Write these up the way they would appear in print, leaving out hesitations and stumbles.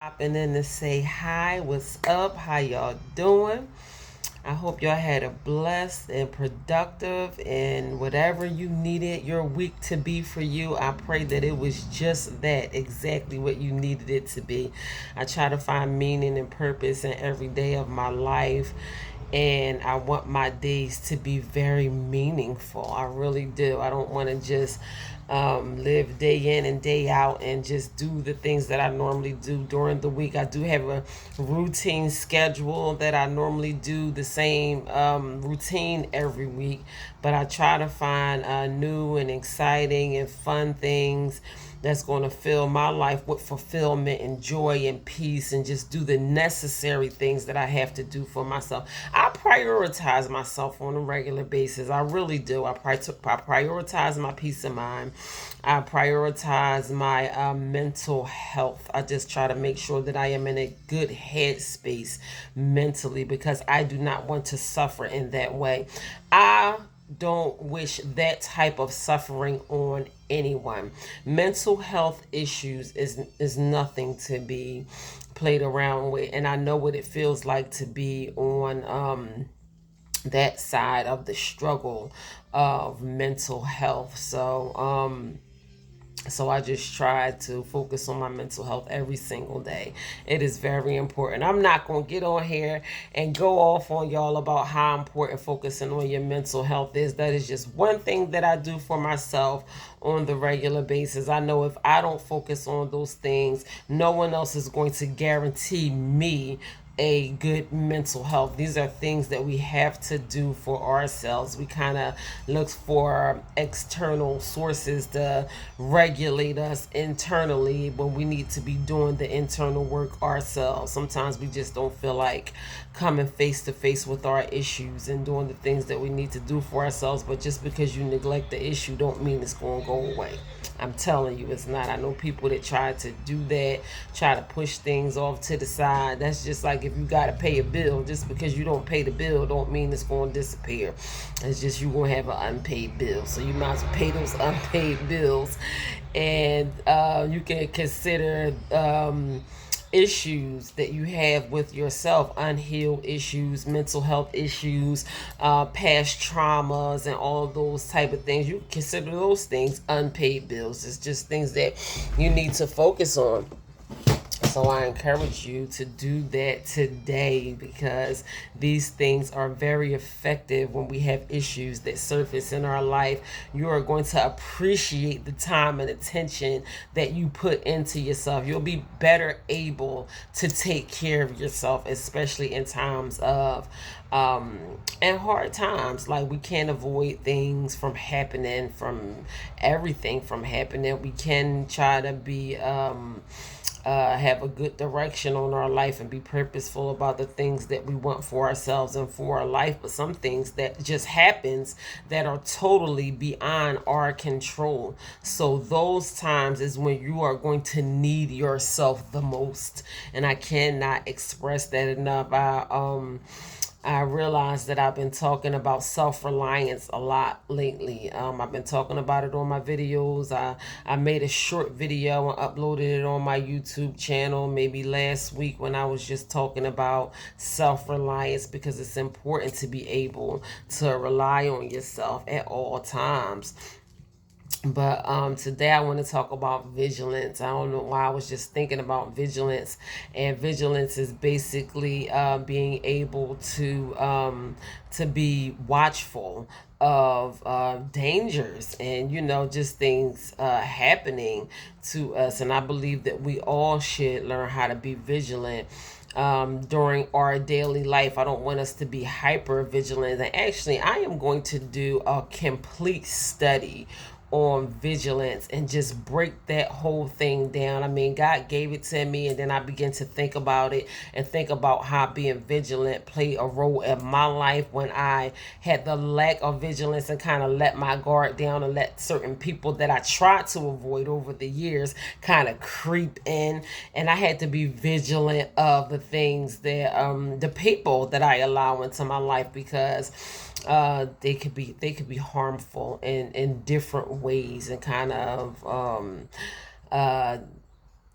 Popping in to say hi. What's up? How y'all doing? I hope y'all had a blessed and productive and whatever you needed your week to be for you. I pray that it was just that, exactly what you needed it to be. I try to find meaning and purpose in every day of my life, and I want my days to be very meaningful. I really do. I don't want to just live day in and day out and just do the things that I normally do during the week. I do have a routine schedule that I normally do the same routine every week, but I try to find new and exciting and fun things that's going to fill my life with fulfillment and joy and peace, and just do the necessary things that I have to do for myself. I prioritize myself on a regular basis. I really do. I prioritize my peace of mind. I prioritize my mental health. I just try to make sure that I am in a good headspace mentally, because I do not want to suffer in that way. I don't wish that type of suffering on anyone. Mental health issues is nothing to be played around with, and I know what it feels like to be on that side of the struggle of mental health. So I just try to focus on my mental health every single day. It is very important. I'm not going to get on here and go off on y'all about how important focusing on your mental health is. That is just one thing that I do for myself on the regular basis. I know if I don't focus on those things, no one else is going to guarantee me a good mental health. These are things that we have to do for ourselves. We kind of look for external sources to regulate us internally when we need to be doing the internal work ourselves. Sometimes we just don't feel like coming face to face with our issues and doing the things that we need to do for ourselves. But just because you neglect the issue don't mean it's going to go away. I'm telling you, it's not. I know people that try to do that, try to push things off to the side. That's just like if you got to pay a bill. Just because you don't pay the bill don't mean it's going to disappear. It's just you going to have an unpaid bill. So you might as well pay those unpaid bills. And you can consider issues that you have with yourself, unhealed issues, mental health issues, past traumas, and all those type of things. You consider those things unpaid bills. It's just things that you need to focus on. So I encourage you to do that today, because these things are very effective when we have issues that surface in our life. You are going to appreciate the time and attention that you put into yourself. You'll be better able to take care of yourself, especially in times of and hard times. Like, we can't avoid things from happening, from everything from happening. We can try to be have a good direction on our life and be purposeful about the things that we want for ourselves and for our life. But some things that just happens that are totally beyond our control. So those times is when you are going to need yourself the most. And I cannot express that enough. I realized that I've been talking about self-reliance a lot lately. I've been talking about it on my videos. I made a short video and uploaded it on my YouTube channel maybe last week, when I was just talking about self-reliance, because it's important to be able to rely on yourself at all times. But today I want to talk about vigilance. I don't know why I was just thinking about vigilance. And vigilance is basically being able to be watchful of dangers, and just things happening to us. And I believe that we all should learn how to be vigilant during our daily life. I don't want us to be hyper vigilant. And actually, I am going to do a complete study on vigilance and just break that whole thing down. I mean, God gave it to me, and then I began to think about it and think about how being vigilant played a role in my life when I had the lack of vigilance and kind of let my guard down and let certain people that I tried to avoid over the years kind of creep in. And I had to be vigilant of the things that the people that I allow into my life, because they could be harmful in different ways, and kind of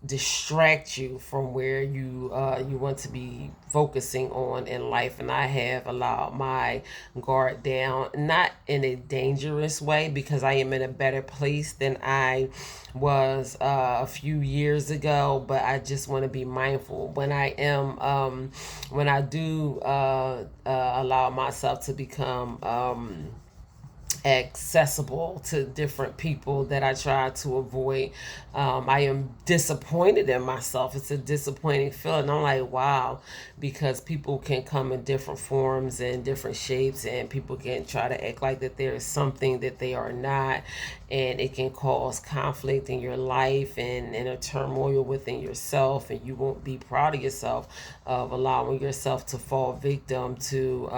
distract you from where you want to be focusing on in life. And I have allowed my guard down, not in a dangerous way, because I am in a better place than I was a few years ago. But I just want to be mindful when I am when I do allow myself to become accessible to different people that I try to avoid. I am disappointed in myself. It's a disappointing feeling. I'm like, wow, because people can come in different forms and different shapes, and people can try to act like that there is something that they are not, and it can cause conflict in your life and a turmoil within yourself, and you won't be proud of yourself of allowing yourself to fall victim to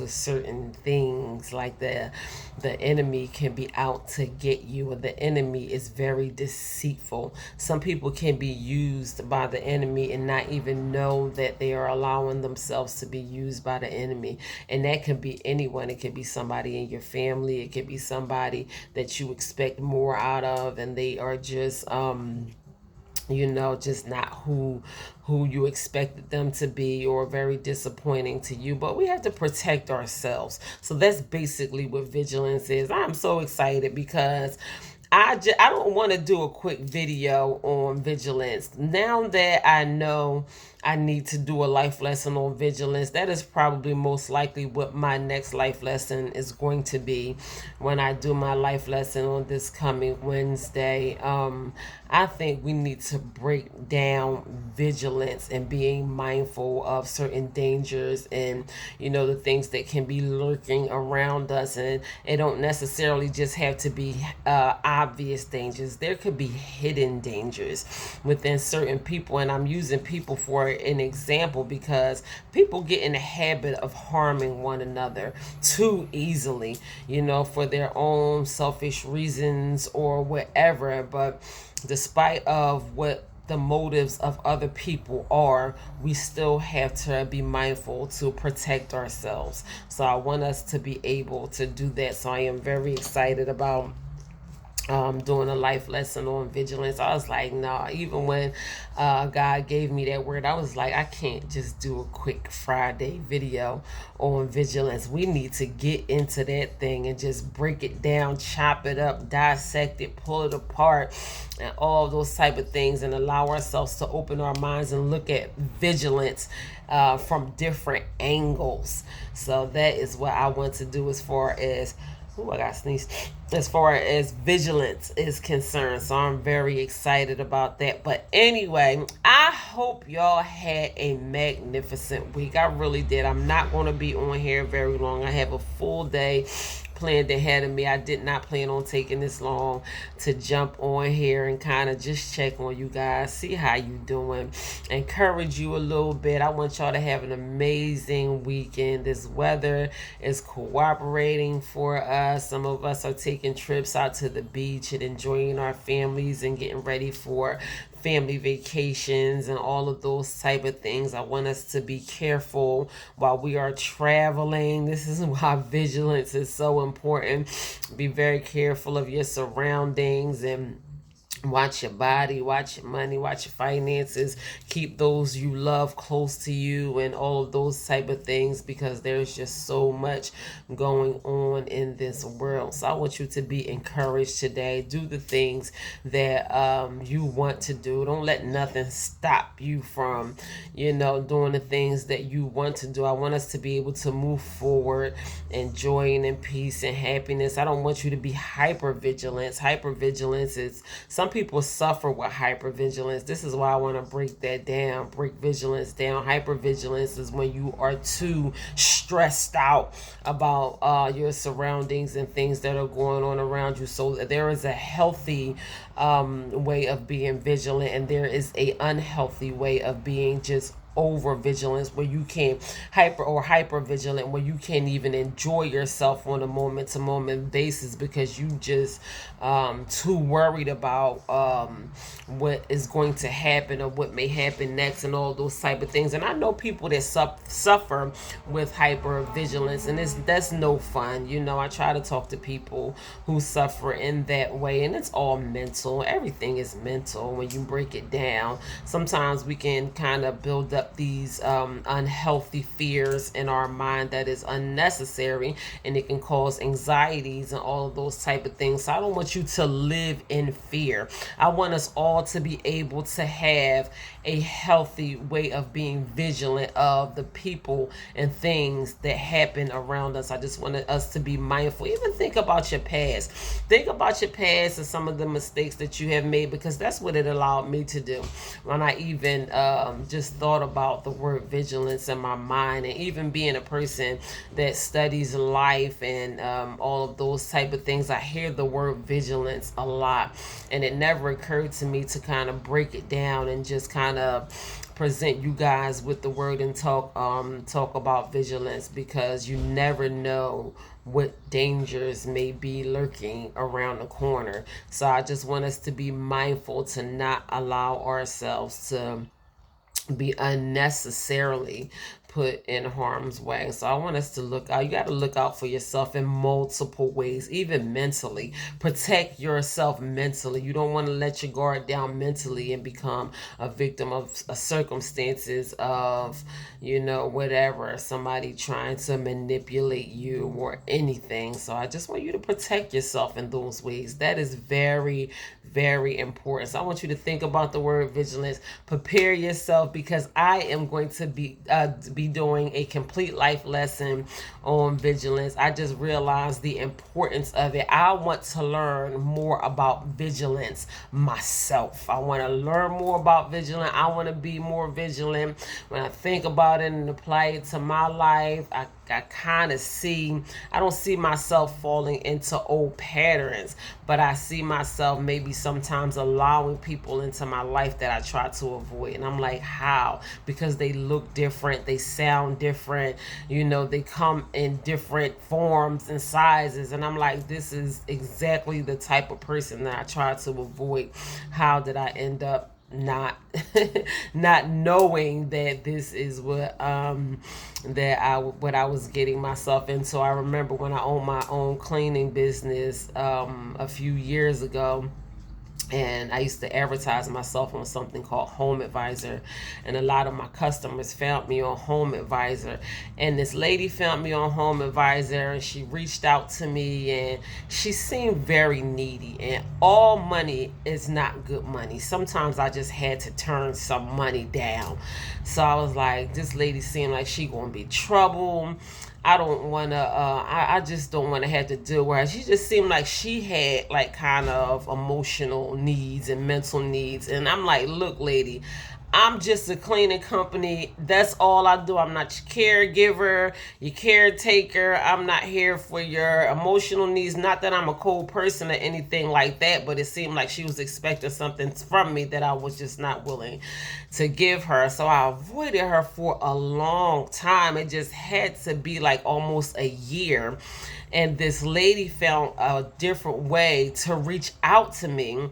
certain things like that. The enemy can be out to get you, and the enemy is very deceitful. Some people can be used by the enemy and not even know that they are allowing themselves to be used by the enemy. And that can be anyone. It could be somebody in your family. It could be somebody that you expect more out of, and they are just just not who you expected them to be, or very disappointing to you. But we have to protect ourselves. So that's basically what vigilance is. I'm so excited because I don't want to do a quick video on vigilance. Now that I know I need to do a life lesson on vigilance, that is probably most likely what my next life lesson is going to be when I do my life lesson on this coming Wednesday. I think we need to break down vigilance and being mindful of certain dangers and, the things that can be lurking around us. And it don't necessarily just have to be obvious dangers. There could be hidden dangers within certain people. And I'm using people for an example because people get in the habit of harming one another too easily, for their own selfish reasons or whatever. But despite of what the motives of other people are, we still have to be mindful to protect ourselves. So I want us to be able to do that. So I am very excited about doing a life lesson on vigilance. I was like, nah, even when God gave me that word, I was like, I can't just do a quick Friday video on vigilance. We need to get into that thing and just break it down, chop it up, dissect it, pull it apart, and all those type of things, and allow ourselves to open our minds and look at vigilance from different angles. So that is what I want to do as far as I got sneezed. As far as vigilance is concerned. So I'm very excited about that. But anyway, I hope y'all had a magnificent week. I really did. I'm not going to be on here very long. I have a full day planned ahead of me. I did not plan on taking this long to jump on here and kind of just check on you guys, see how you doing, encourage you a little bit. I want y'all to have an amazing weekend. This weather is cooperating for us. Some of us are taking trips out to the beach and enjoying our families and getting ready for family vacations and all of those type of things. I want us to be careful while we are traveling. This is why vigilance is so important. Be very careful of your surroundings and watch your body, watch your money, watch your finances, keep those you love close to you, and all of those type of things, because there's just so much going on in this world. So I want you to be encouraged today. Do the things that you want to do. Don't let nothing stop you from, doing the things that you want to do. I want us to be able to move forward in joy and in peace and happiness. I don't want you to be hypervigilant. Hypervigilance is, some people suffer with hypervigilance. This is why I want to break that down, break vigilance down. Hypervigilance is when you are too stressed out about your surroundings and things that are going on around you. So there is a healthy way of being vigilant, and there is a unhealthy way of being just over vigilance, where you can hyper vigilant, where you can't even enjoy yourself on a moment to moment basis because you just too worried about what is going to happen or what may happen next and all those type of things. And I know people that suffer with hyper vigilance, and that's no fun. I try to talk to people who suffer in that way, and it's all mental. Everything is mental when you break it down. Sometimes we can kind of build up these unhealthy fears in our mind that is unnecessary, and it can cause anxieties and all of those type of things. So I don't want you to live in fear. I want us all to be able to have a healthy way of being vigilant of the people and things that happen around us. I just wanted us to be mindful. Even think about your past. Think about your past and some of the mistakes that you have made, because that's what it allowed me to do. When I even just thought about the word vigilance in my mind, and even being a person that studies life and all of those type of things, I hear the word vigilance a lot, and it never occurred to me to kind of break it down and just kind of present you guys with the word and talk about vigilance, because you never know what dangers may be lurking around the corner. So I just want us to be mindful to not allow ourselves to be unnecessarily put in harm's way. So I want us to look out. You got to look out for yourself in multiple ways, even mentally. Protect yourself mentally. You don't want to let your guard down mentally and become a victim of circumstances of, whatever, somebody trying to manipulate you or anything. So I just want you to protect yourself in those ways. That is very, very important. So I want you to think about the word vigilance. Prepare yourself, because I am going to be doing a complete life lesson on vigilance. I just realized the importance of it. I want to learn more about vigilance myself. I want to learn more about vigilance. I want to be more vigilant. When I think about it and apply it to my life, I kind of I don't see myself falling into old patterns, but I see myself maybe sometimes allowing people into my life that I try to avoid. And I'm like, how? Because they look different, they sound different, they come in different forms and sizes. And I'm like, this is exactly the type of person that I try to avoid. How did I end up not not knowing that this is what what I was getting myself into? I remember when I owned my own cleaning business a few years ago, and I used to advertise myself on something called Home Advisor, and a lot of my customers found me on Home Advisor. And this lady found me on Home Advisor, and she reached out to me, and she seemed very needy, and all money is not good money. Sometimes I just had to turn some money down. So I was like, this lady seemed like she gonna be trouble. I don't want to, I just don't want to have to deal with her. She just seemed like she had like kind of emotional needs and mental needs. And I'm like, look, lady, I'm just a cleaning company. That's all I do. I'm not your caregiver, your caretaker. I'm not here for your emotional needs. Not that I'm a cold person or anything like that, but it seemed like she was expecting something from me that I was just not willing to give her. So I avoided her for a long time. It just had to be like almost a year. And this lady found a different way to reach out to me,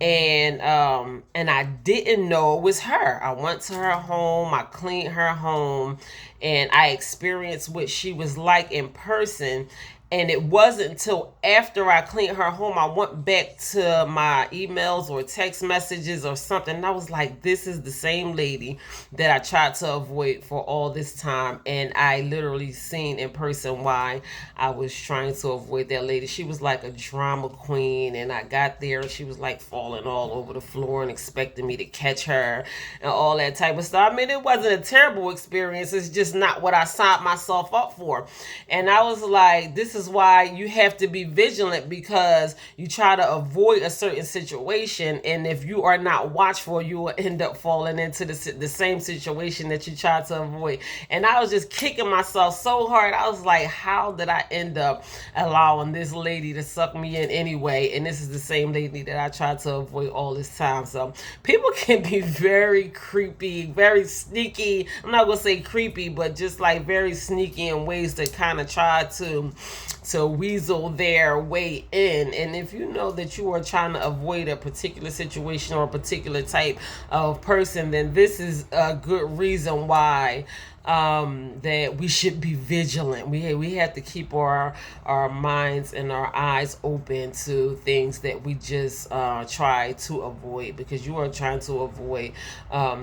and I didn't know it was her. I went to her home, I cleaned her home, and I experienced what she was like in person. And it wasn't until after I cleaned her home, I went back to my emails or text messages or something, and I was like, this is the same lady that I tried to avoid for all this time. And I literally seen in person why I was trying to avoid that lady. She was like a drama queen, and I got there and she was like falling all over the floor and expecting me to catch her and all that type of stuff. I mean, it wasn't a terrible experience. It's just not what I signed myself up for. And I was like, this is is why you have to be vigilant, because you try to avoid a certain situation, and if you are not watchful, you will end up falling into the same situation that you tried to avoid. And I was just kicking myself so hard. I was like, how did I end up allowing this lady to suck me in anyway? And this is the same lady that I tried to avoid all this time. So people can be very creepy, very sneaky. I'm not gonna say creepy, but just like very sneaky in ways to kind of try to weasel their way in. And if you know that you are trying to avoid a particular situation or a particular type of person, then this is a good reason why that we should be vigilant. We have to keep our minds and our eyes open to things that we just try to avoid, because you are trying to avoid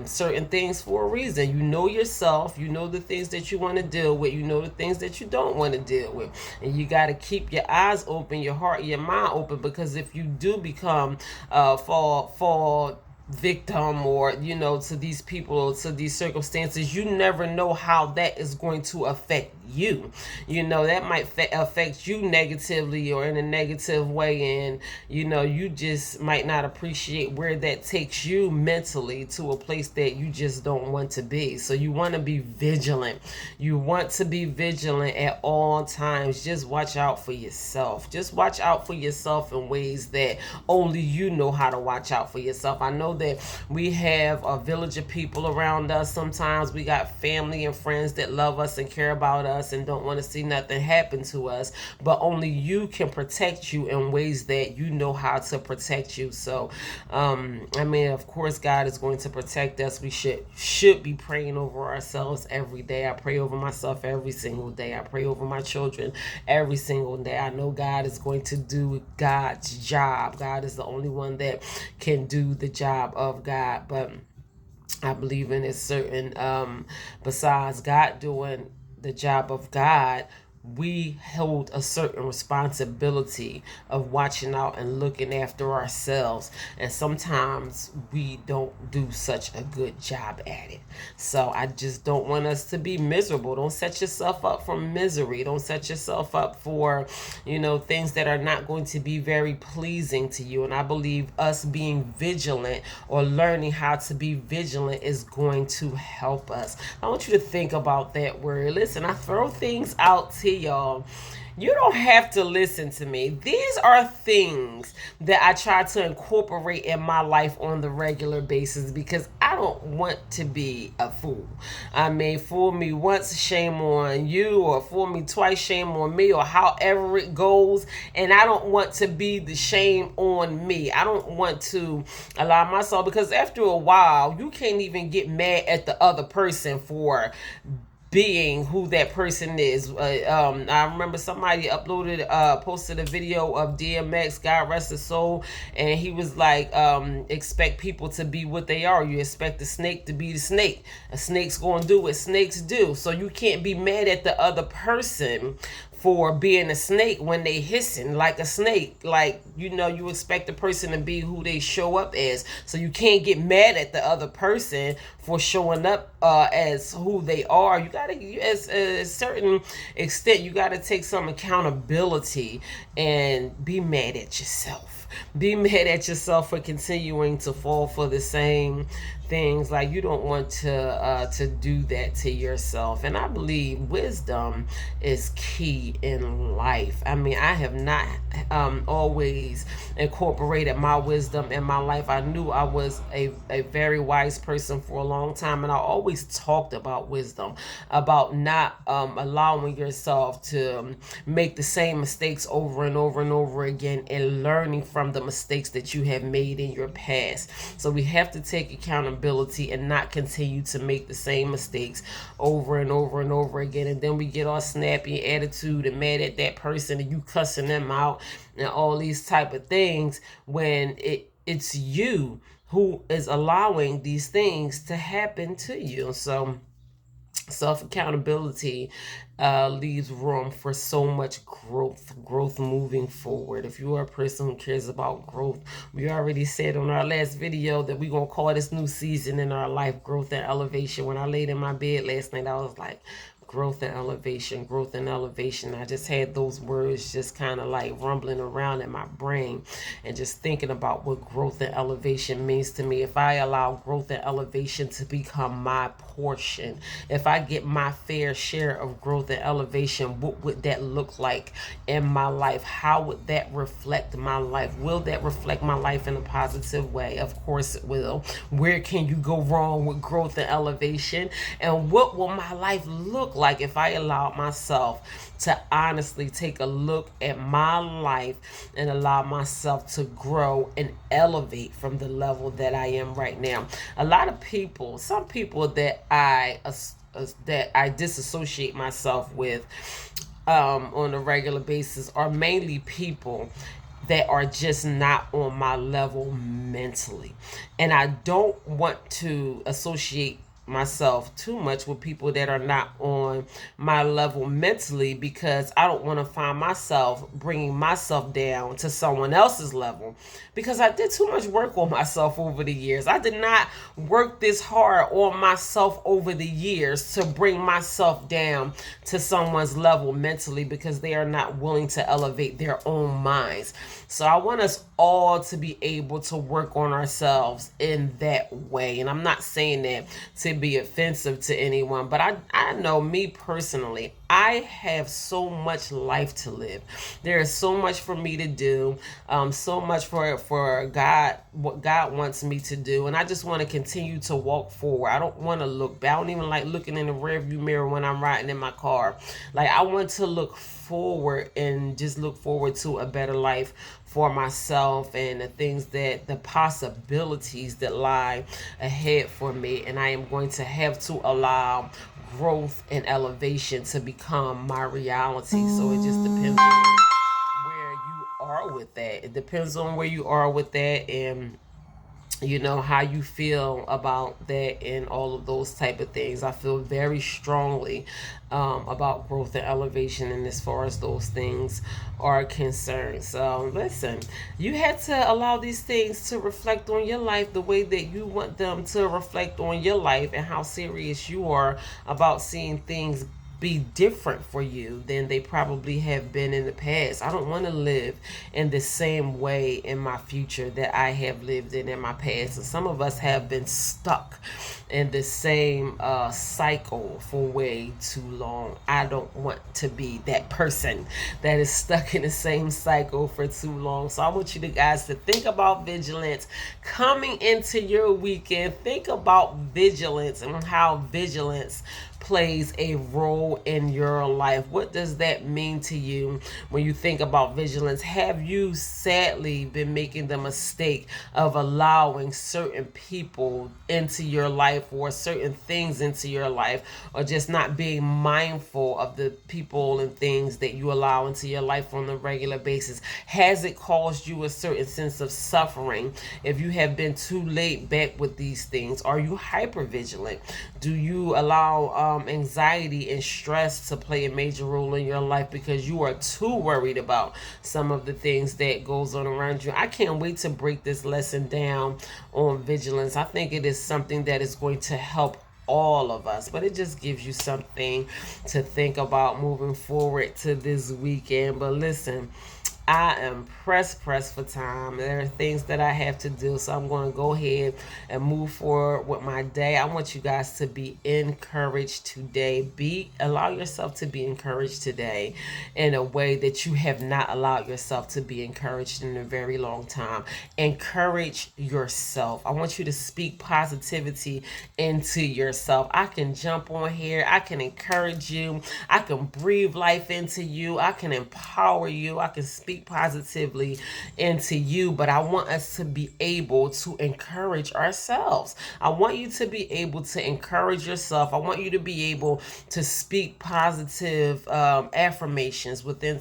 certain things for a reason. You know yourself, you know the things that you want to deal with, you know the things that you don't want to deal with, and you got to keep your eyes open, your heart, your mind open, because if you do become fall victim, or to these people, to these circumstances, you never know how that is going to affect you. That might affect you negatively or in a negative way, and you just might not appreciate where that takes you mentally, to a place that you just don't want to be. So you want to be vigilant. You want to be vigilant at all times. Just watch out for yourself. Just watch out for yourself in ways that only you know how to watch out for yourself. I know that we have a village of people around us. Sometimes we got family and friends that love us and care about us and don't want to see nothing happen to us, but only you can protect you in ways that you know how to protect you. So of course God is going to protect us. We should be praying over ourselves every day. I pray over myself every single day. I pray over my children every single day. I know God is going to do God's job. God is the only one that can do the job of God, but I believe in a certain besides God doing the job of God, we hold a certain responsibility of watching out and looking after ourselves, and sometimes we don't do such a good job at it. So I just don't want us to be miserable. Don't set yourself up for misery. Don't set yourself up for things that are not going to be very pleasing to you. And I believe us being vigilant, or learning how to be vigilant, is going to help us. I want you to think about that word. Listen, I throw things out to y'all. You don't have to listen to me. These are things that I try to incorporate in my life on the regular basis, because I don't want to be a fool. Fool me once, shame on you, or fool me twice, shame on me, or however it goes. And I don't want to be the shame on me. I don't want to allow myself, because after a while, you can't even get mad at the other person for being who that person is. I remember somebody posted a video of DMX, God rest his soul, and he was like, expect people to be what they are. You expect the snake to be the snake. A snake's gonna do what snakes do. So you can't be mad at the other person for being a snake when they hissing like a snake. Like, you expect the person to be who they show up as. So you can't get mad at the other person for showing up as who they are. You gotta, as a certain extent, you gotta take some accountability and be mad at yourself. Be mad at yourself for continuing to fall for the same things. Like, you don't want to do that to yourself. And I believe wisdom is key in life. I have not always incorporated my wisdom in my life. I knew I was a very wise person for a long time, and I always talked about wisdom, about not allowing yourself to make the same mistakes over and over and over again, and learning from the mistakes that you have made in your past. So we have to take accountability and not continue to make the same mistakes over and over and over again. And then we get all snappy attitude and mad at that person, and you cussing them out and all these type of things, when it's you who is allowing these things to happen to you. So self-accountability leaves room for so much growth moving forward. If you are a person who cares about growth, we already said on our last video that we're going to call this new season in our life growth and elevation. When I laid in my bed last night, I was like, growth and elevation, growth and elevation. I just had those words just kind of like rumbling around in my brain and just thinking about what growth and elevation means to me. If I allow growth and elevation to become my portion, if I get my fair share of growth and elevation, what would that look like in my life? How would that reflect my life? Will that reflect my life in a positive way? Of course it will. Where can you go wrong with growth and elevation? And what will my life look like if I allow myself to honestly take a look at my life and allow myself to grow and elevate from the level that I am right now? A lot of people, some people that I disassociate myself with on a regular basis are mainly people that are just not on my level mentally. And I don't want to associate myself too much with people that are not on my level mentally, because I don't want to find myself bringing myself down to someone else's level, because I did too much work on myself over the years. I did not work this hard on myself over the years to bring myself down to someone's level mentally, because they are not willing to elevate their own minds. So I want us all to be able to work on ourselves in that way. And I'm not saying that to be offensive to anyone, but I know me personally, I have so much life to live. There is so much for me to do, so much for God, what God wants me to do. And I just want to continue to walk forward. I don't want to look back. I don't even like looking in the rearview mirror when I'm riding in my car. Like, I want to look forward and just look forward to a better life for myself and the possibilities that lie ahead for me. And I am going to have to allow growth and elevation to become my reality. So it just depends on where you are with that. It depends on where you are with that, and how you feel about that and all of those type of things. I feel very strongly about growth and elevation, and as far as those things are concerned. So listen, you had to allow these things to reflect on your life the way that you want them to reflect on your life, and how serious you are about seeing things be different for you than they probably have been in the past. I don't want to live in the same way in my future that I have lived in my past. And some of us have been stuck in the same cycle for way too long. I don't want to be that person that is stuck in the same cycle for too long. So I want you guys to think about vigilance coming into your weekend. Think about vigilance and how vigilance plays a role in your life. What does that mean to you when you think about vigilance? Have you sadly been making the mistake of allowing certain people into your life, or certain things into your life, or just not being mindful of the people and things that you allow into your life on a regular basis? Has it caused you a certain sense of suffering if you have been too laid back with these things? Are you hyper vigilant? Do you allow anxiety and stress to play a major role in your life because you are too worried about some of the things that goes on around you? I can't wait to break this lesson down on vigilance. I think it is something that is going to help all of us, but it just gives you something to think about moving forward to this weekend. But listen, I am pressed for time. There are things that I have to do, so I'm going to go ahead and move forward with my day. I want you guys to be encouraged today. Allow yourself to be encouraged today in a way that you have not allowed yourself to be encouraged in a very long time. Encourage yourself. I want you to speak positivity into yourself. I can jump on here. I can encourage you. I can breathe life into you. I can empower you. I can speak positively into you, but I want us to be able to encourage ourselves. I want you to be able to encourage yourself. I want you to be able to speak positive affirmations within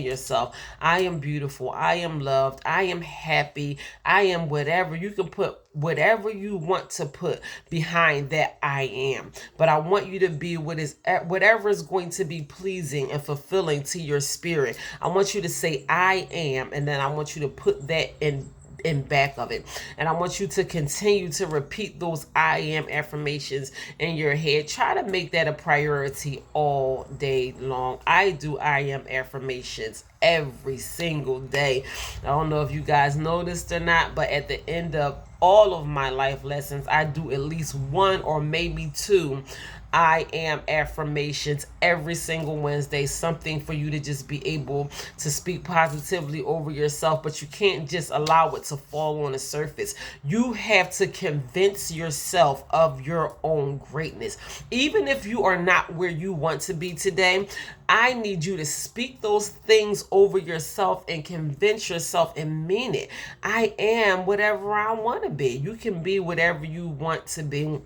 yourself. I am beautiful. I am loved. I am happy. I am whatever. You can put whatever you want to put behind that I am. But I want you to be whatever is going to be pleasing and fulfilling to your spirit. I want you to say I am, and then I want you to put that in back of it. And I want you to continue to repeat those I am affirmations in your head. Try to make that a priority all day long. I do I am affirmations every single day. I don't know if you guys noticed or not, but at the end of all of my life lessons, I do at least one or maybe two I am affirmations every single Wednesday. Something for you to just be able to speak positively over yourself, but you can't just allow it to fall on the surface. You have to convince yourself of your own greatness. Even if you are not where you want to be today, I need you to speak those things over yourself and convince yourself and mean it. I am whatever I want to be. You can be whatever you want to be.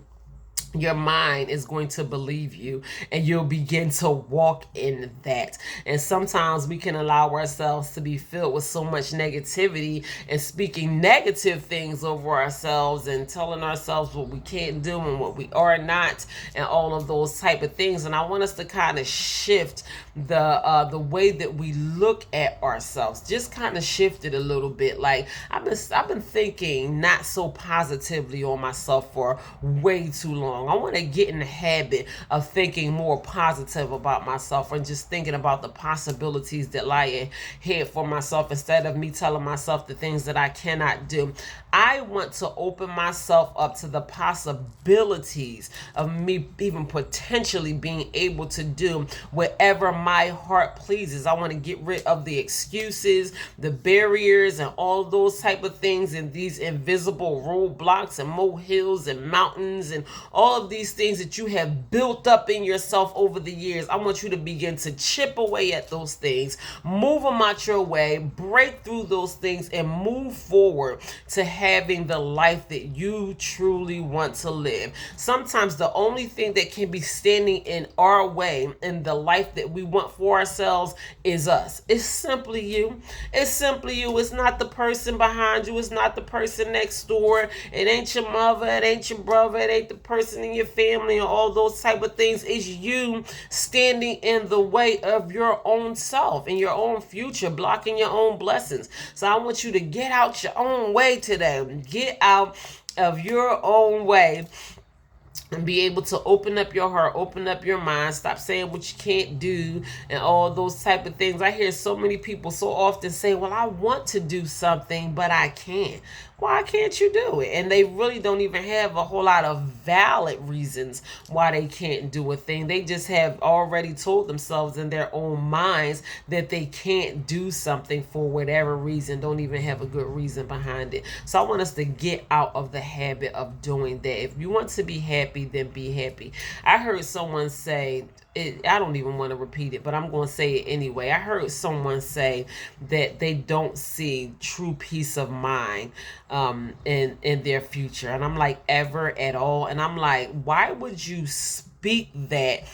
Your mind is going to believe you, and you'll begin to walk in that. And sometimes we can allow ourselves to be filled with so much negativity and speaking negative things over ourselves and telling ourselves what we can't do and what we are not and all of those type of things. And I want us to kind of shift the way that we look at ourselves. Just kind of shift it a little bit. Like I've been thinking not so positively on myself for way too long. I want to get in the habit of thinking more positive about myself and just thinking about the possibilities that lie ahead for myself instead of me telling myself the things that I cannot do. I want to open myself up to the possibilities of me even potentially being able to do whatever my heart pleases. I want to get rid of the excuses, the barriers, and all those type of things, and these invisible roadblocks and molehills and mountains and all of these things that you have built up in yourself over the years. I want you to begin to chip away at those things, move them out your way, break through those things, and move forward to having the life that you truly want to live. Sometimes the only thing that can be standing in our way in the life that we want for ourselves is us. It's simply you. It's simply you. It's not the person behind you. It's not the person next door. It ain't your mother. It ain't your brother. It ain't the person in your family and all those type of things. It's you standing in the way of your own self and your own future, blocking your own blessings. So I want you to get out your own way today. Get out of your own way and be able to open up your heart, open up your mind, stop saying what you can't do and all those type of things. I hear so many people so often say, well, I want to do something, but I can't. Why can't you do it? And they really don't even have a whole lot of valid reasons why they can't do a thing. They just have already told themselves in their own minds that they can't do something for whatever reason, don't even have a good reason behind it. So I want us to get out of the habit of doing that. If you want to be happy, then be happy. I heard someone say, I don't even want to repeat it, but I'm going to say it anyway. I heard someone say that they don't see true peace of mind in their future. And I'm like, ever at all? And I'm like, why would you speak that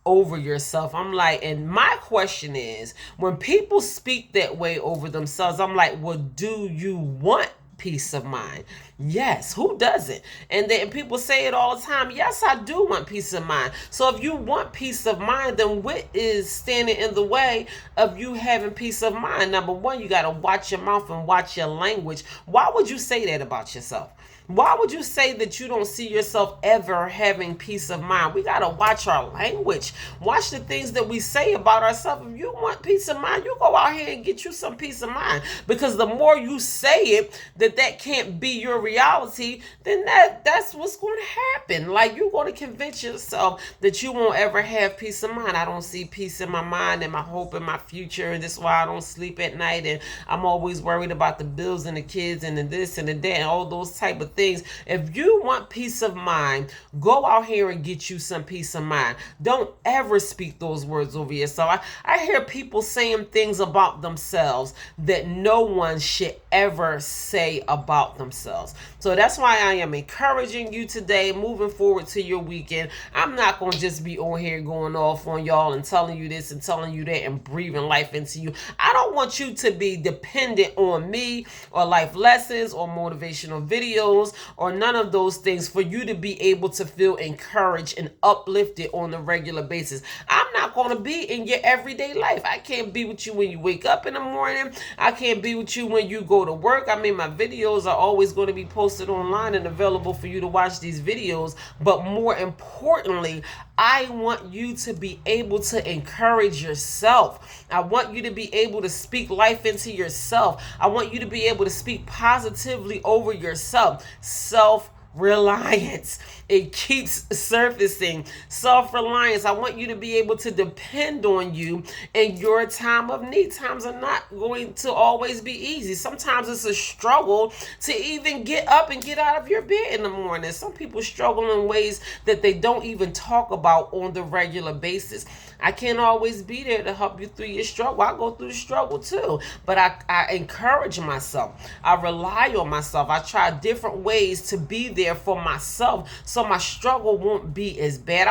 over yourself? I'm like, and my question is, when people speak that way over themselves, I'm like, well, do you want peace of mind? Yes, who doesn't? And then people say it all the time. Yes, I do want peace of mind. So if you want peace of mind, then what is standing in the way of you having peace of mind? Number one, you got to watch your mouth and watch your language. Why would you say that about yourself? Why would you say that you don't see yourself ever having peace of mind? We got to watch our language. Watch the things that we say about ourselves. If you want peace of mind, you go out here and get you some peace of mind. Because the more you say it, that can't be your reality, then that's what's going to happen. Like, you're going to convince yourself that you won't ever have peace of mind. I don't see peace in my mind and my hope in my future, and this is why I don't sleep at night, and I'm always worried about the bills and the kids and the this and the that and all those type of things. If you want peace of mind, go out here and get you some peace of mind. Don't ever speak those words over yourself. I hear people saying things about themselves that no one should ever say about themselves. So that's why I am encouraging you today, moving forward to your weekend. I'm not going to just be on here going off on y'all and telling you this and telling you that and breathing life into you. I don't want you to be dependent on me or life lessons or motivational videos or none of those things for you to be able to feel encouraged and uplifted on a regular basis. I'm not going to be in your everyday life. I can't be with you when you wake up in the morning. I can't be with you when you go to work. I mean, my videos are always going to be posted online and available for you to watch these videos. But more importantly, I want you to be able to encourage yourself. I want you to be able to speak life into yourself. I want you to be able to speak positively over yourself. Self-reliance. It keeps surfacing. Self-reliance. I want you to be able to depend on you in your time of need. Times are not going to always be easy. Sometimes it's a struggle to even get up and get out of your bed in the morning. Some people struggle in ways that they don't even talk about on the regular basis. I can't always be there to help you through your struggle. I go through the struggle too. But I encourage myself. I rely on myself. I try different ways to be there for myself so my struggle won't be as bad.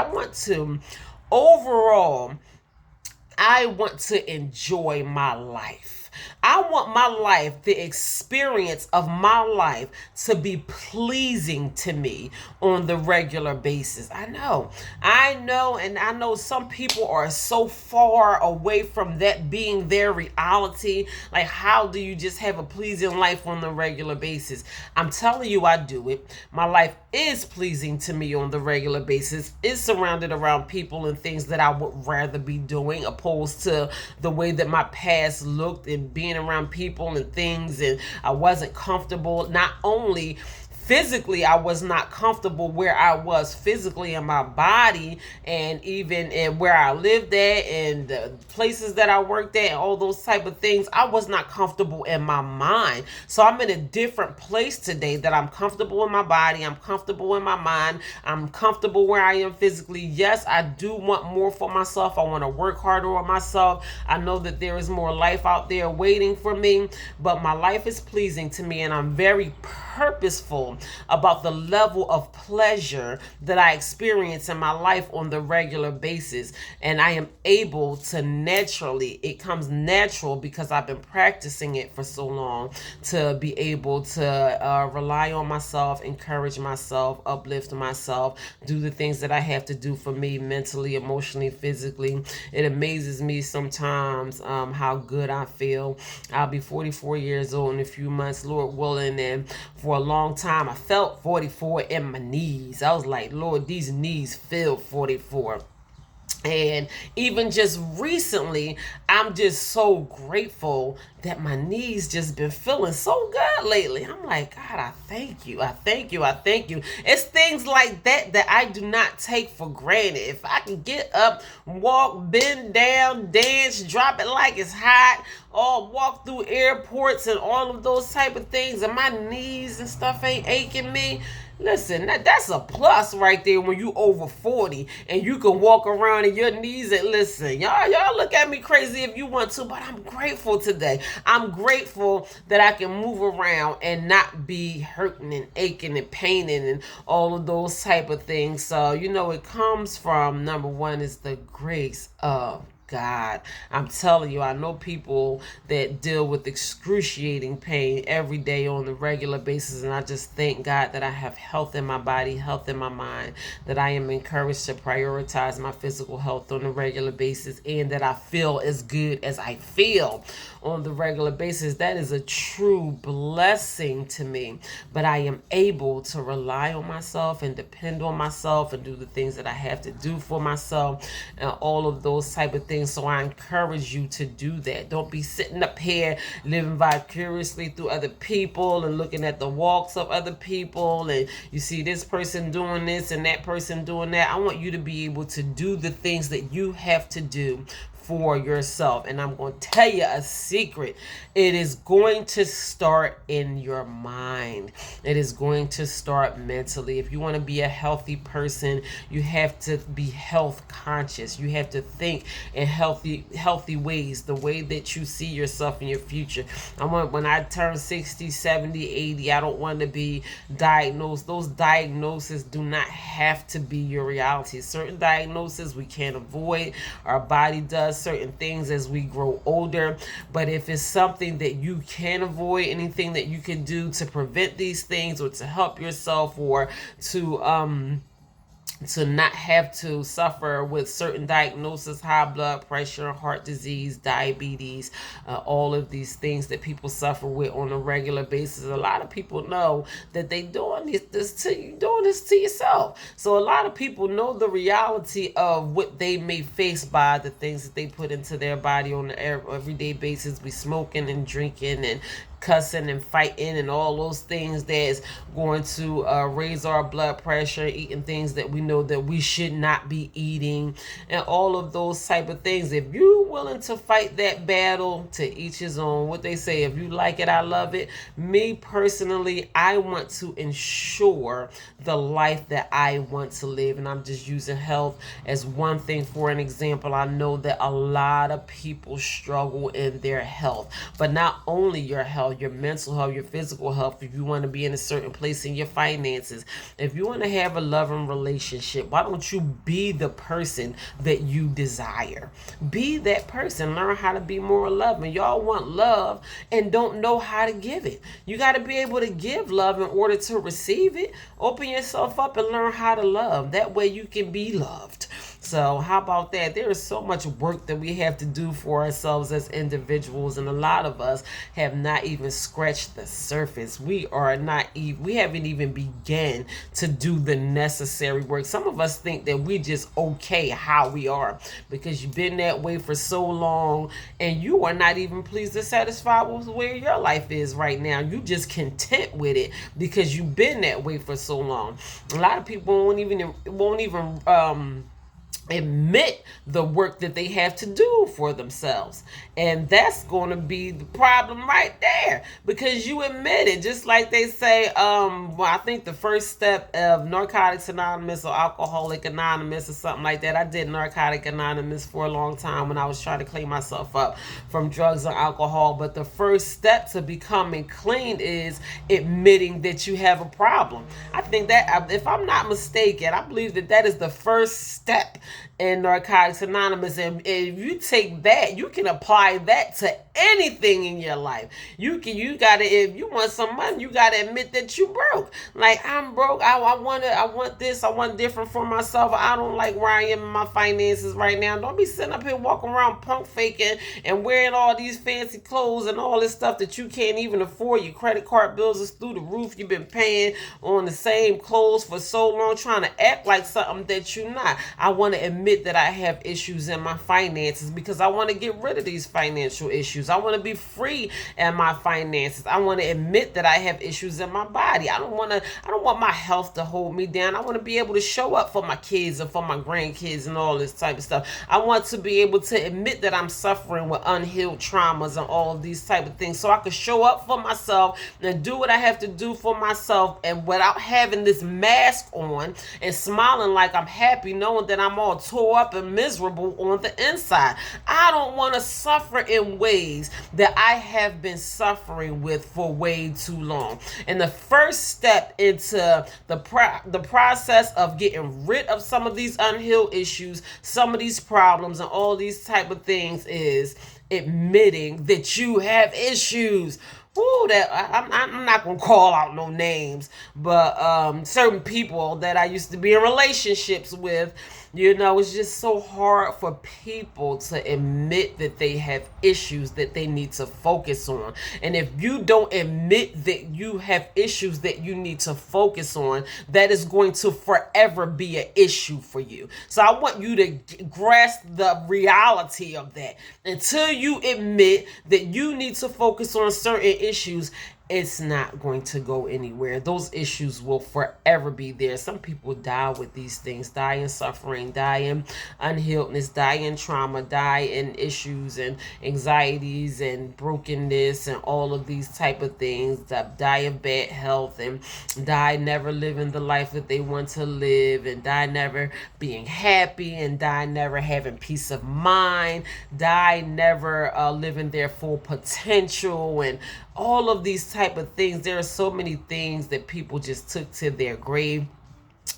Overall, I want to enjoy my life. I want my life, the experience of my life, to be pleasing to me on the regular basis. I know, and I know some people are so far away from that being their reality. Like, how do you just have a pleasing life on the regular basis? I'm telling you, I do it. My life is pleasing to me on the regular basis. It's surrounded around people and things that I would rather be doing, opposed to the way that my past looked and being around people and things, and I wasn't comfortable. Not only physically, I was not comfortable where I was physically in my body, and even in where I lived at and the places that I worked at and all those type of things. I was not comfortable in my mind. So I'm in a different place today, that I'm comfortable in my body, I'm comfortable in my mind, I'm comfortable where I am physically. Yes, I do want more for myself. I want to work harder on myself. I know that there is more life out there waiting for me, but my life is pleasing to me, and I'm very purposeful about the level of pleasure that I experience in my life on the regular basis. And I am able to naturally, it comes natural because I've been practicing it for so long, to be able to rely on myself, encourage myself, uplift myself, do the things that I have to do for me mentally, emotionally, physically. It amazes me sometimes how good I feel. I'll be 44 years old in a few months, Lord willing, and for a long time I felt 44 in my knees. I was like, Lord, these knees feel 44. And even just recently, I'm just so grateful that my knees just been feeling so good lately. I'm like, God, I thank you. I thank you. I thank you. It's things like that that I do not take for granted. If I can get up, walk, bend down, dance, drop it like it's hot, or walk through airports and all of those type of things, and my knees and stuff ain't aching me, listen, that's a plus right there when you over 40 and you can walk around and your knees and listen, y'all look at me crazy if you want to, but I'm grateful today. I'm grateful that I can move around and not be hurting and aching and paining and all of those type of things. So, it comes from, number one, is the grace of God. I'm telling you, I know people that deal with excruciating pain every day on the regular basis, and I just thank God that I have health in my body, health in my mind, that I am encouraged to prioritize my physical health on a regular basis, and that I feel as good as I feel on the regular basis. That is a true blessing to me. But I am able to rely on myself and depend on myself and do the things that I have to do for myself and all of those type of things. So I encourage you to do that. Don't be sitting up here living vicariously through other people and looking at the walks of other people, and you see this person doing this and that person doing that. I want you to be able to do the things that you have to do for yourself. And I'm going to tell you a secret. It is going to start in your mind. It is going to start mentally. If you want to be a healthy person, you have to be health conscious. You have to think in healthy ways, the way that you see yourself in your future. When I turn 60, 70, 80, I don't want to be diagnosed. Those diagnoses do not have to be your reality. Certain diagnoses we can't avoid. Our body does certain things as we grow older, but if it's something that you can avoid, anything that you can do to prevent these things or to help yourself or to to not have to suffer with certain diagnoses, high blood pressure, heart disease, diabetes, all of these things that people suffer with on a regular basis. A lot of people know that they doing doing this to yourself. So a lot of people know the reality of what they may face by the things that they put into their body on an everyday basis. We smoking and drinking and cussing and fighting and all those things that's going to raise our blood pressure, eating things that we know that we should not be eating, and all of those type of things. If you're willing to fight that battle, to each his own. What they say, if you like it, I love it. Me personally, I want to ensure the life that I want to live, and I'm just using health as one thing for an example. I know that a lot of people struggle in their health, but not only your health, your mental health, your physical health. If you want to be in a certain place in your finances, if you want to have a loving relationship, why don't you be the person that you desire? Be that person. Learn how to be more loving. Y'all want love and don't know how to give it. You got to be able to give love in order to receive it. Open yourself up and learn how to love. That way you can be loved. So how about that? There is so much work that we have to do for ourselves as individuals, and a lot of us have not even scratched the surface. We haven't even begun to do the necessary work. Some of us think that we just okay how we are because you've been that way for so long, and you are not even pleased or satisfied with where your life is right now. You just content with it because you've been that way for so long. A lot of people won't even admit the work that they have to do for themselves, and that's going to be the problem right there, because you admit it. Just like they say, well, I think the first step of Narcotics Anonymous or Alcoholic Anonymous or something like that. I did Narcotic Anonymous for a long time when I was trying to clean myself up from drugs and alcohol, but the first step to becoming clean is admitting that you have a problem. I think that, if I'm not mistaken, I believe that that is the first step in Narcotics Anonymous. And if you take that, you can apply that to anything in your life. You gotta, if you want some money, you gotta admit that you broke. Like, I'm broke. I want this. I want different for myself. I don't like where I am in my finances right now. Don't be sitting up here walking around punk faking and wearing all these fancy clothes and all this stuff that you can't even afford. Your credit card bills is through the roof. You've been paying on the same clothes for so long, trying to act like something that you're not. I want to admit that I have issues in my finances because I want to get rid of these financial issues. I want to be free in my finances. I want to admit that I have issues in my body. I don't want my health to hold me down. I want to be able to show up for my kids and for my grandkids and all this type of stuff. I want to be able to admit that I'm suffering with unhealed traumas and all of these type of things, so I can show up for myself and do what I have to do for myself, and without having this mask on and smiling like I'm happy, knowing that I'm all tore up and miserable on the inside. I don't want to suffer in ways that I have been suffering with for way too long. And the first step into the process of getting rid of some of these unhealed issues, some of these problems and all these type of things, is admitting that you have issues. Ooh, that I'm not gonna call out no names, but certain people that I used to be in relationships with, it's just so hard for people to admit that they have issues that they need to focus on. And if you don't admit that you have issues that you need to focus on, that is going to forever be an issue for you. So I want you to grasp the reality of that. Until you admit that you need to focus on certain issues, it's not going to go anywhere. Those issues will forever be there. Some people die with these things, die in suffering, die in unhealedness, die in trauma, die in issues and anxieties and brokenness and all of these type of things, die of bad health, and die never living the life that they want to live, and die never being happy, and die never having peace of mind, die never living their full potential, and all of these type of things. There are so many things that people just took to their grave.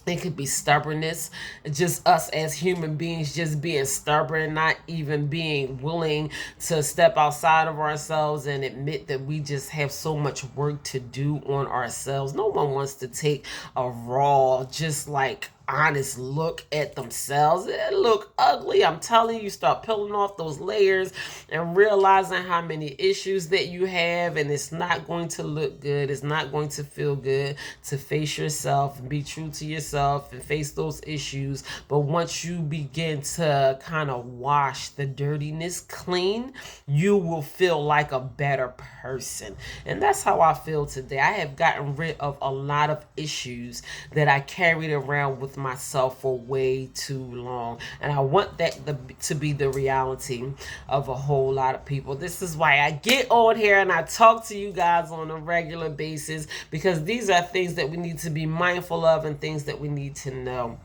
It could be stubbornness, just us as human beings just being stubborn, not even being willing to step outside of ourselves and admit that we just have so much work to do on ourselves. No one wants to take a raw, just like honest look at themselves. It look ugly. I'm telling you, start peeling off those layers and realizing how many issues that you have, and it's not going to look good. It's not going to feel good to face yourself and be true to yourself and face those issues. But once you begin to kind of wash the dirtiness clean, you will feel like a better person. And that's how I feel today. I have gotten rid of a lot of issues that I carried around with myself for way too long. And I want that to be the reality of a whole lot of people. This is why I get on here and I talk to you guys on a regular basis, because these are things that we need to be mindful of and things that we need to know.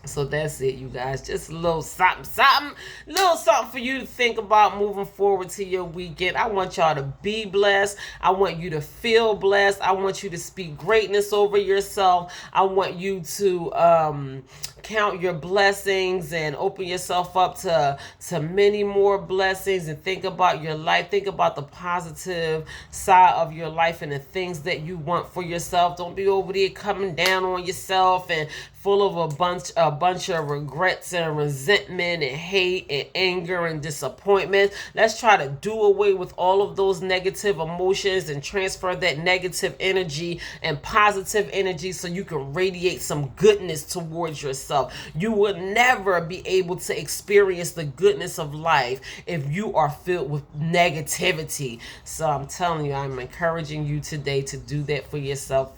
So that's it, you guys. Just a little something, little something for you to think about moving forward to your weekend. I want y'all to be blessed. I want you to feel blessed. I want you to speak greatness over yourself. I want you to count your blessings and open yourself up to many more blessings, and think about your life. Think about the positive side of your life and the things that you want for yourself. Don't be over there coming down on yourself and full of a bunch of regrets and resentment and hate and anger and disappointment. Let's try to do away with all of those negative emotions and transfer that negative energy and positive energy so you can radiate some goodness towards yourself. You will never be able to experience the goodness of life if you are filled with negativity. So I'm telling you, I'm encouraging you today to do that for yourself,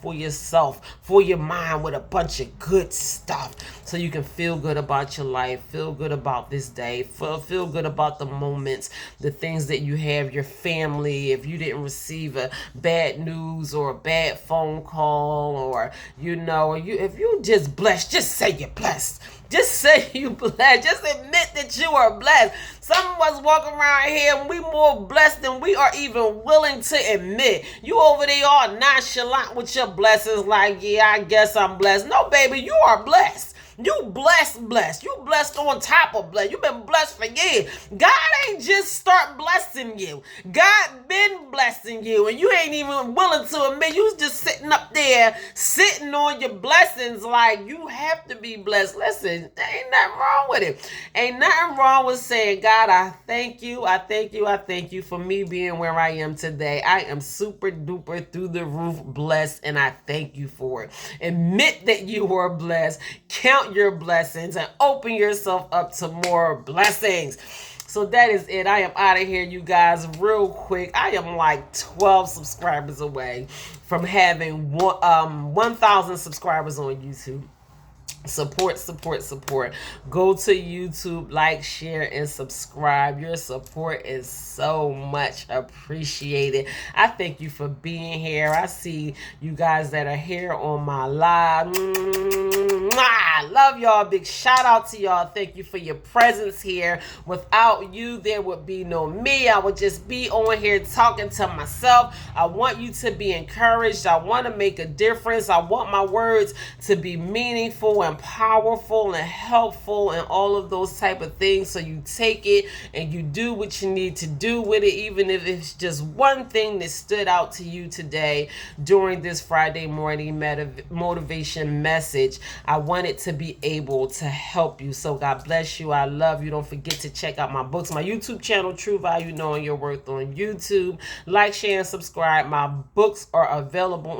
for your mind, with a bunch of good stuff, so you can feel good about your life, feel good about this day, feel good about the moments, the things that you have, your family. If you didn't receive a bad news or a bad phone call, or if you just blessed, just say you're blessed. Just say you blessed. Just admit that you are blessed. Some of us walk around here and we more blessed than we are even willing to admit. You over there all nonchalant with your blessings, like, yeah, I guess I'm blessed. No, baby, you are blessed. You blessed. You blessed on top of blessed. You've been blessed for years. God ain't just start blessing you. God been blessing you, and you ain't even willing to admit. You just sitting up there, sitting on your blessings like you have to be blessed. Listen, there ain't nothing wrong with it. Ain't nothing wrong with saying, God, I thank you. I thank you. I thank you for me being where I am today. I am super duper through the roof blessed, and I thank you for it. Admit that you are blessed. Count your blessings and open yourself up to more blessings. So that is it. I am out of here, you guys, real quick. I am like 12 subscribers away from having 1,000 subscribers on YouTube. Support. Go to YouTube, like, share, and subscribe. Your support is so much appreciated. I thank you for being here. I see you guys that are here on my live. I love y'all. Big shout out to y'all. Thank you for your presence here. Without you, there would be no me. I would just be on here talking to myself. I want you to be encouraged. I want to make a difference. I want my words to be meaningful and powerful and helpful and all of those type of things. So you take it and you do what you need to do with it, even if it's just one thing that stood out to you today during this Friday morning motivation message. I want it to be able to help you. So God bless you. I love you. Don't forget to check out my books, my YouTube channel, True Value Knowing Your Worth on YouTube. Like, share, and subscribe. My books are available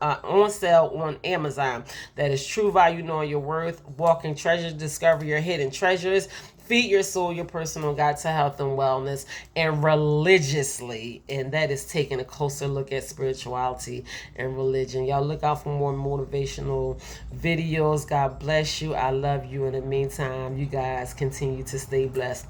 on sale on Amazon. That is True Value Knowing Your Worth, Walking Treasures, Discover Your Hidden Treasures, Feed Your Soul, Your Personal Guide to Health and Wellness, and Religiously. And that is taking a closer look at spirituality and religion. Y'all look out for more motivational videos. God bless you. I love you. In the meantime, you guys continue to stay blessed.